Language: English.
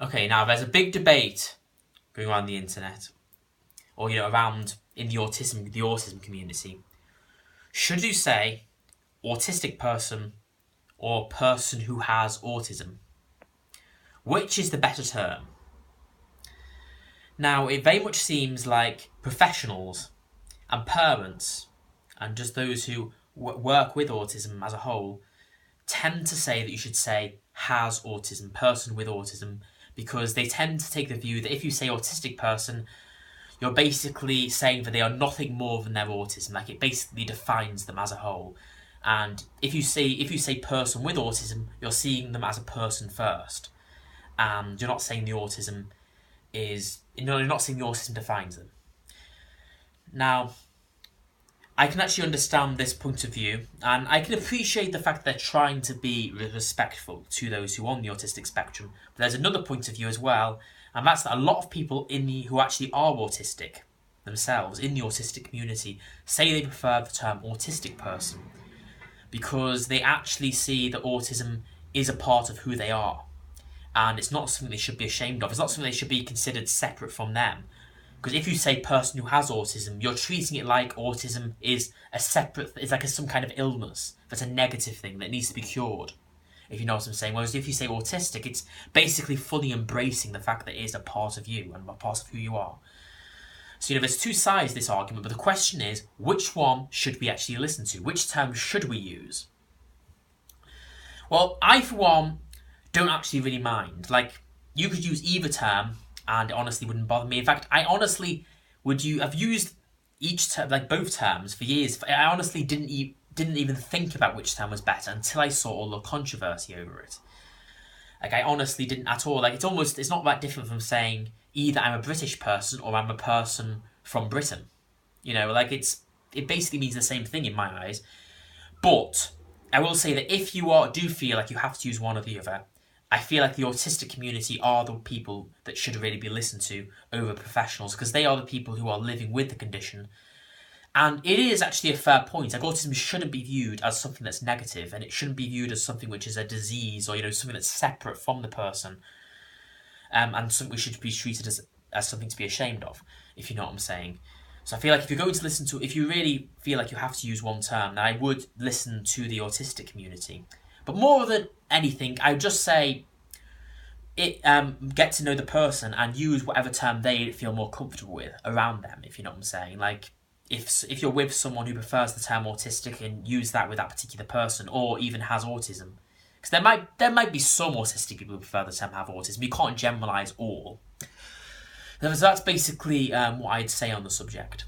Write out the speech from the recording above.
Okay, now there's a big debate going around the internet, or around in the autism community. Should you say autistic person or person who has autism? Which is the better term? Now, it very much seems like professionals and parents and just those who work with autism as a whole tend to say that you should say has autism, person with autism, because they tend to take the view that if you say autistic person, you're basically saying that they are nothing more than their autism. Like, it basically defines them as a whole. And if you say person with autism, you're seeing them as a person first, and you're not saying the autism you're not saying the autism defines them. Now, I can actually understand this point of view, and I can appreciate the fact that they're trying to be respectful to those who are on the autistic spectrum. But there's another point of view as well, and that's that a lot of people who actually are autistic themselves, in the autistic community, say they prefer the term autistic person because they actually see that autism is a part of who they are, and it's not something they should be ashamed of. It's not something they should be considered separate from them. Because if you say person who has autism, you're treating it like autism is some kind of illness that's a negative thing that needs to be cured, if you know what I'm saying. Whereas if you say autistic, it's basically fully embracing the fact that it is a part of you and a part of who you are. So, there's two sides to this argument, but the question is, which one should we actually listen to? Which term should we use? Well, I, for one, don't actually really mind. Like, you could use either term, and it honestly wouldn't bother me. In fact, I honestly have used each term, like both terms, for years. I honestly didn't even think about which term was better until I saw all the controversy over it. Like, I honestly didn't at all. Like, it's not that different from saying either I'm a British person or I'm a person from Britain. It basically means the same thing in my eyes. But I will say that if you do feel like you have to use one or the other, I feel like the autistic community are the people that should really be listened to over professionals, because they are the people who are living with the condition. And it is actually a fair point. Like, autism shouldn't be viewed as something that's negative, and it shouldn't be viewed as something which is a disease or something that's separate from the person, and something we should be treated as something to be ashamed of, if you know what I'm saying. So I feel like if you really feel like you have to use one term, then I would listen to the autistic community. But more than anything, I would just say get to know the person and use whatever term they feel more comfortable with around them, if you know what I'm saying. Like, if you're with someone who prefers the term autistic, and use that with that particular person, or even has autism. Because there might be some autistic people who prefer the term have autism. You can't generalise all. So that's basically what I'd say on the subject.